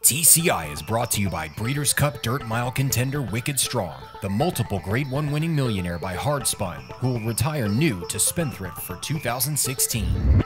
TCI is brought to you by Breeders' Cup Dirt Mile contender Wicked Strong, the multiple Grade 1 winning millionaire by Hardspun, who will retire new to Spendthrift for 2016.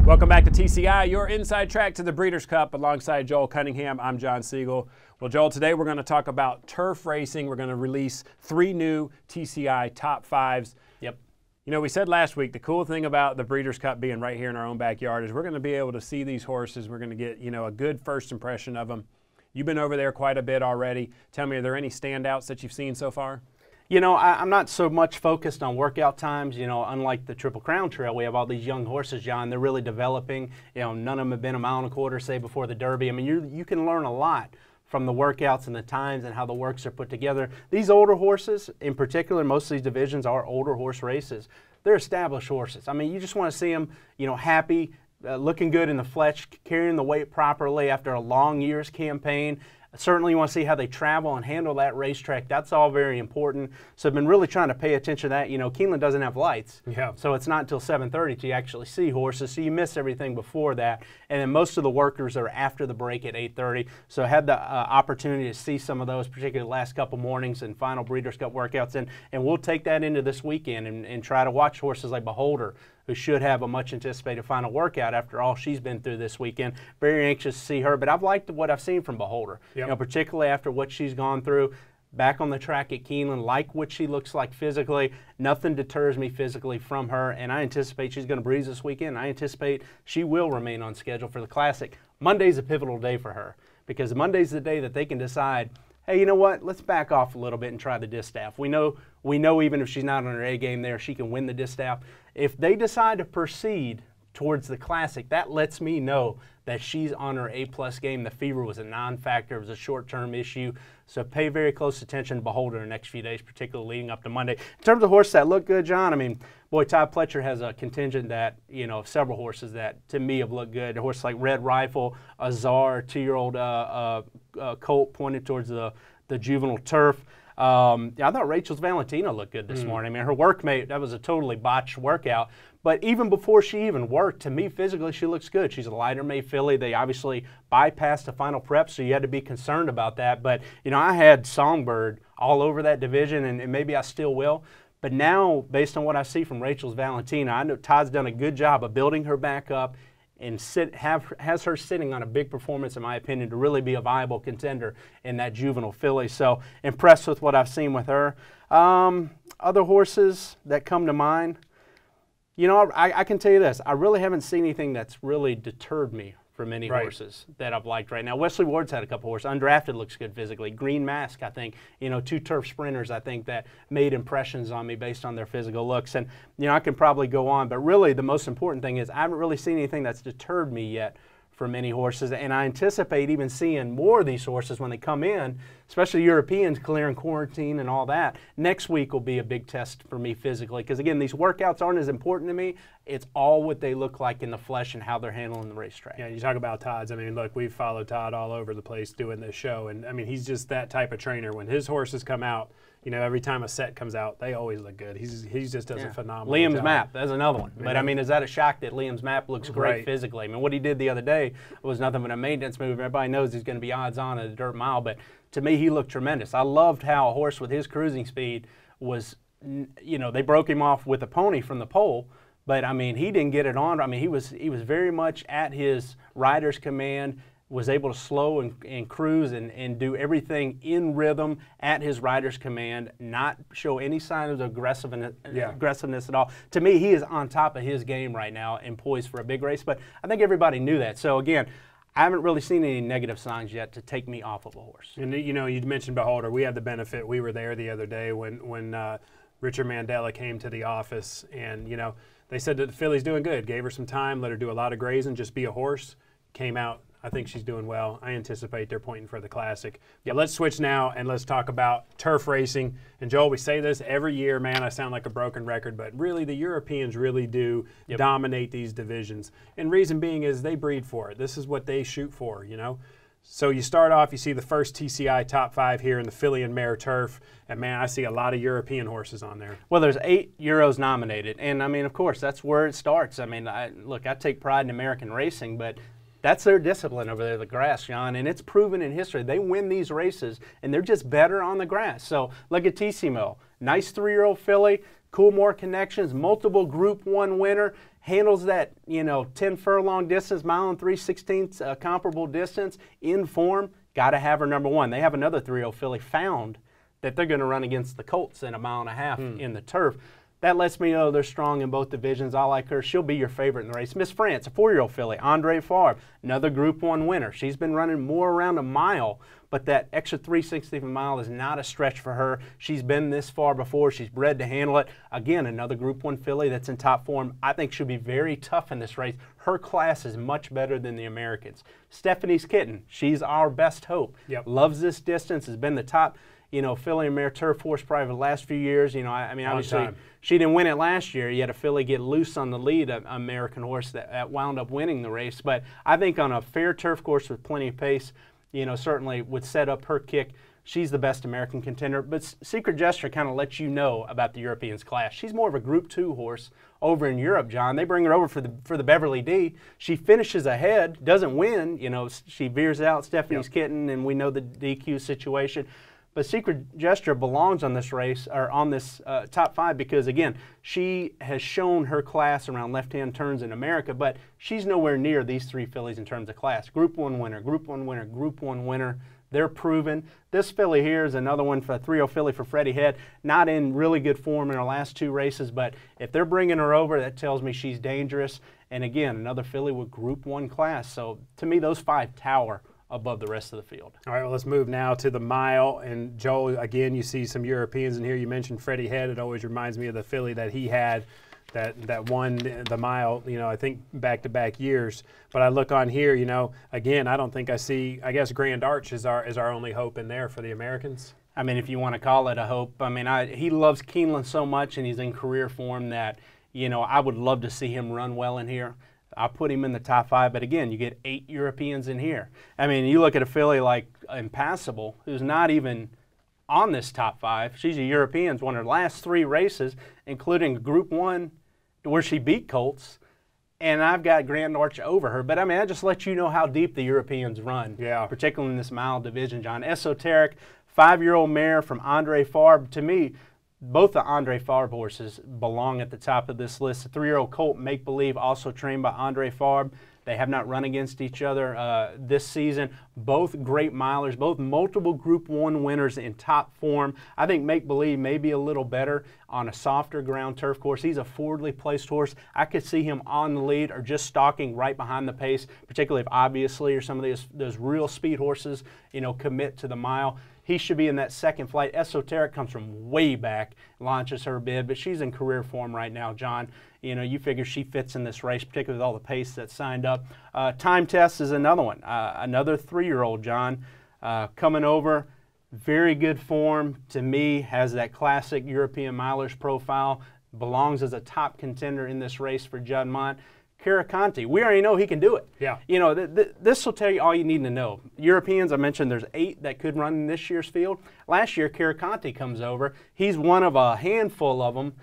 Welcome back to TCI, your inside track to the Breeders' Cup. Alongside Joel Cunningham, I'm John Siegel. Well, Joel, today we're going to talk about turf racing. We're going to release 3 new TCI top 5s. Yep. You know, we said last week the cool thing about the Breeders' Cup being right here in our own backyard is we're going to be able to see these horses. We're going to get, a good first impression of them. You've been over there quite a bit already. Tell me, are there any standouts that you've seen so far? I'm not so much focused on workout times. Unlike the Triple Crown Trail, we have all these young horses, John. They're really developing. None of them have been a mile and a quarter, say, before the Derby. I mean, you can learn a lot from the workouts and the times and how the works are put together. These older horses, in particular, most of these divisions are older horse races. They're established horses. I mean, you just want to see them, happy, looking good in the flesh, carrying the weight properly after a long year's campaign. Certainly you want to see how they travel and handle that racetrack. That's all very important. So I've been really trying to pay attention to that. Keeneland doesn't have lights. Yeah. So it's not until 7:30 till you actually see horses. So you miss everything before that. And then most of the workers are after the break at 8:30. So I had the opportunity to see some of those, particularly the last couple mornings and final Breeders' Cup workouts. And we'll take that into this weekend and try to watch horses like Beholder, who should have a much-anticipated final workout after all she's been through this weekend. Very anxious to see her, but I've liked what I've seen from Beholder. Yep. Particularly after what she's gone through. Back on the track at Keeneland, like what she looks like physically. Nothing deters me physically from her, and I anticipate she's going to breeze this weekend. I anticipate she will remain on schedule for the Classic. Monday's a pivotal day for her, because Monday's the day that they can decide, hey, you know what, let's back off a little bit and try the distaff. We know even if she's not on her A game there, she can win the distaff. If they decide to proceed towards the Classic, that lets me know that she's on her A-plus game. The fever was a non-factor. It was a short-term issue. So pay very close attention to Beholder in the next few days, particularly leading up to Monday. In terms of horses that look good, John, I mean, boy, Todd Pletcher has a contingent that, of several horses that, to me, have looked good. A horse like Red Rifle, Azar, 2-year-old colt pointed towards the juvenile turf. I thought Rachel's Valentina looked good this morning. I mean, her workmate, that was a totally botched workout. But even before she even worked, to me, physically, she looks good. She's a lighter-made filly. They obviously bypassed the final prep, so you had to be concerned about that. But, I had Songbird all over that division, and maybe I still will. But now, based on what I see from Rachel's Valentina, I know Todd's done a good job of building her back up and has her sitting on a big performance, in my opinion, to really be a viable contender in that juvenile filly. So impressed with what I've seen with her. Other horses that come to mind, I can tell you this. I really haven't seen anything that's really deterred me from any horses that I've liked right now. Wesley Ward's had a couple horses. Undrafted looks good physically. Green Mask, I think, 2 turf sprinters, I think, that made impressions on me based on their physical looks. And, I can probably go on. But really, the most important thing is I haven't really seen anything that's deterred me yet from any horses. And I anticipate even seeing more of these horses when they come in, especially Europeans clearing quarantine and all that. Next week will be a big test for me physically because, again, these workouts aren't as important to me. It's all what they look like in the flesh and how they're handling the racetrack. Yeah, you talk about Todd's. I mean, look, we've followed Todd all over the place doing this show. And, I mean, he's just that type of trainer. When his horses come out, every time a set comes out, they always look good. He just does a phenomenal Liam's job. Map, that's another one. But, I mean, is that a shock that Liam's Map looks great physically? I mean, what he did the other day was nothing but a maintenance move. Everybody knows he's going to be odds-on at a dirt mile, but to me, he looked tremendous. I loved how a horse with his cruising speed was, they broke him off with a pony from the pole, but, I mean, he didn't get it on. I mean, he was very much at his rider's command, was able to slow and cruise and do everything in rhythm at his rider's command, not show any sign of aggressiveness at all. To me, he is on top of his game right now and poised for a big race, but I think everybody knew that. So, again, I haven't really seen any negative signs yet to take me off of a horse. And, you mentioned Beholder. We had the benefit. We were there the other day when Richard Mandela came to the office, and, they said that the filly's doing good. Gave her some time, let her do a lot of grazing, just be a horse. Came out. I think she's doing well. I anticipate they're pointing for the Classic. Yeah, let's switch now and let's talk about turf racing. And Joel, we say this every year, man, I sound like a broken record, but really the Europeans really do dominate these divisions. And reason being is they breed for it. This is what they shoot for, So you start off, you see the first TCI top 5 here in the filly and mare turf, and man, I see a lot of European horses on there. Well, there's 8 Euros nominated, and I mean, of course, that's where it starts. I mean, look, I take pride in American racing, but that's their discipline over there, the grass, John, and it's proven in history. They win these races, and they're just better on the grass. So look at TCI, nice 3-year-old filly, Coolmore connections, multiple Group 1 winner, handles that, 10 furlong distance, mile and 3/16 comparable distance, in form. Got to have her number 1. They have another 3-year-old filly found that they're going to run against the Colts in a 1.5 miles in the turf. That lets me know they're strong in both divisions. I like her. She'll be your favorite in the race. Miss France, a 4-year-old filly, Andre Favre, another Group 1 winner. She's been running more around a mile, but that extra 3/16 of a mile is not a stretch for her. She's been this far before. She's bred to handle it. Again, another Group 1 filly that's in top form. I think she'll be very tough in this race. Her class is much better than the Americans. Stephanie's Kitten, she's our best hope. Yep. Loves this distance, has been the top filly and mare turf horse probably the last few years. I mean, obviously she didn't win it last year. You had a filly get loose on the lead, an American horse that wound up winning the race. But I think on a fair turf course with plenty of pace, certainly would set up her kick. She's the best American contender. But Secret Gesture kind of lets you know about the Europeans class. She's more of a Group 2 horse over in Europe, John. They bring her over for the Beverly D. She finishes ahead, doesn't win. She veers out Stephanie's Kitten, and we know the DQ situation. But Secret Gesture belongs on this race, or on this top 5, because, again, she has shown her class around left-hand turns in America, but she's nowhere near these 3 fillies in terms of class. Group 1 winner, Group 1 winner, Group 1 winner. They're proven. This filly here is another one for a 3-0 filly for Freddie Head. Not in really good form in her last 2 races, but if they're bringing her over, that tells me she's dangerous. And, again, another filly with Group 1 class. So, to me, those 5 tower above the rest of the field. All right, well, let's move now to the mile. And Joel, again, you see some Europeans in here. You mentioned Freddie Head. It always reminds me of the filly that he had that won the mile, I think back-to-back years. But I look on here, again, I don't think I see, I guess Grand Arch is our only hope in there for the Americans. I mean, if you want to call it a hope. I mean, he loves Keeneland so much, and he's in career form that, I would love to see him run well in here. I'll put him in the top 5, but again, you get 8 Europeans in here. I mean, you look at a filly like Impassable, who's not even on this top 5. She's a European, won her last 3 races, including Group 1, where she beat Colts, and I've got Grand Arch over her. But, I mean, I just let you know how deep the Europeans run, particularly in this mile division, John. Esoteric, 5-year-old mare from Andre Favre. To me, both the Andre Favre horses belong at the top of this list. The 3-year-old colt, Make Believe, also trained by Andre Favre. They have not run against each other this season. Both great milers, both multiple Group 1 winners in top form. I think Make Believe may be a little better on a softer ground turf course. He's a forwardly placed horse. I could see him on the lead or just stalking right behind the pace, particularly if Obviously or some of those real speed horses, commit to the mile. He should be in that second flight. Esoteric comes from way back, launches her bid, but she's in career form right now, John. You figure she fits in this race, particularly with all the pace that's signed up. Time Test is another one. Another 3-year-old, John, coming over. Very good form. To me, has that classic European milers profile. Belongs as a top contender in this race for Judd Mondt. Carrie Conte, we already know he can do it. Yeah. This will tell you all you need to know. Europeans, I mentioned there's 8 that could run in this year's field. Last year, Carrie Conte comes over. He's one of a handful of them.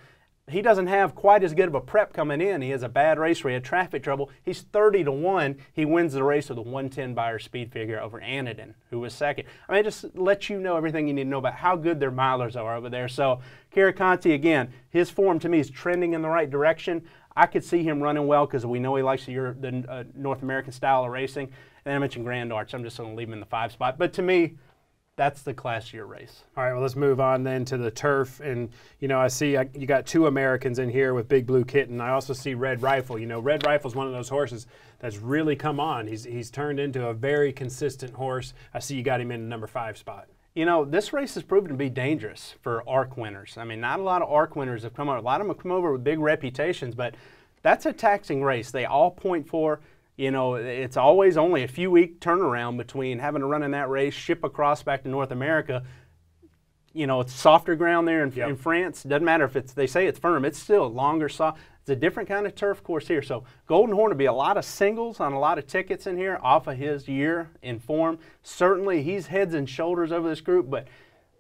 He doesn't have quite as good of a prep coming in. He has a bad race where he had traffic trouble. He's 30-1. He wins the race with a 110 Beyer speed figure over Anadin, who was second. I mean, just let you know everything you need to know about how good their milers are over there. So, Carrie Conte, again, his form to me is trending in the right direction. I could see him running well because we know he likes the North American style of racing. And then I mentioned Grand Arch. I'm just going to leave him in the 5 spot. But to me, that's the classier race. All right, well, let's move on then to the turf. And, I see you got 2 Americans in here with Big Blue Kitten. I also see Red Rifle. Red Rifle's one of those horses that's really come on. He's turned into a very consistent horse. I see you got him in the number 5 spot. This race has proven to be dangerous for ARC winners. I mean, not a lot of ARC winners have come over. A lot of them have come over with big reputations, but that's a taxing race. They all point for, it's always only a few-week turnaround between having to run in that race, ship across back to North America. you know, it's softer ground there in, Yep. in France. Doesn't matter if it's, they say it's firm, it's still longer, soft. It's a different kind of turf course here. So Golden Horn will be a lot of singles on a lot of tickets in here off of his year in form. Certainly he's heads and shoulders over this group, but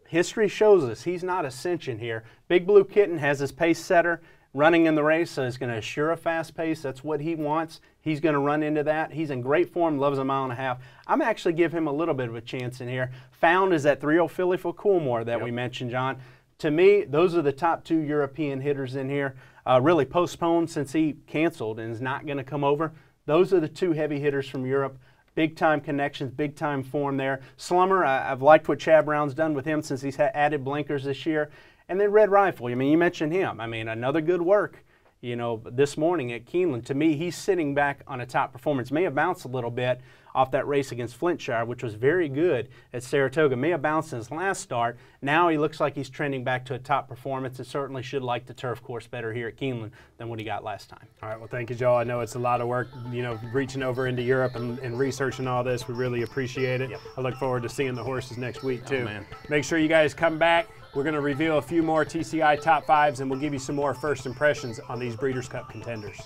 history shows us he's not Ascension here. Big Blue Kitten has his pace setter running in the race, so he's going to assure a fast pace. That's what he wants. He's going to run into that. He's in great form, loves a 1.5 miles. I'm actually give him a little bit of a chance in here. Found is that 3-0 filly for Coolmore that we mentioned, John. To me, those are the top 2 European hitters in here. Really postponed since he canceled and is not going to come over. Those are the 2 heavy hitters from Europe. Big-time connections, big-time form there. Slummer, I've liked what Chad Brown's done with him since he's added blinkers this year. And then Red Rifle, I mean, you mentioned him. I mean, another good work, you know, this morning at Keeneland. To me, he's sitting back on a top performance. May have bounced a little bit off that race against Flintshire, which was very good at Saratoga. May have bounced in his last start. Now he looks like he's trending back to a top performance and certainly should like the turf course better here at Keeneland than what he got last time. All right, well, thank you, Joel. I know it's a lot of work, you know, reaching over into Europe and researching all this. We really appreciate it. Yep. I look forward to seeing the horses next week, too. Oh, man. Make sure you guys come back. We're going to reveal a few more TCI top 5s, and we'll give you some more first impressions on these Breeders' Cup contenders.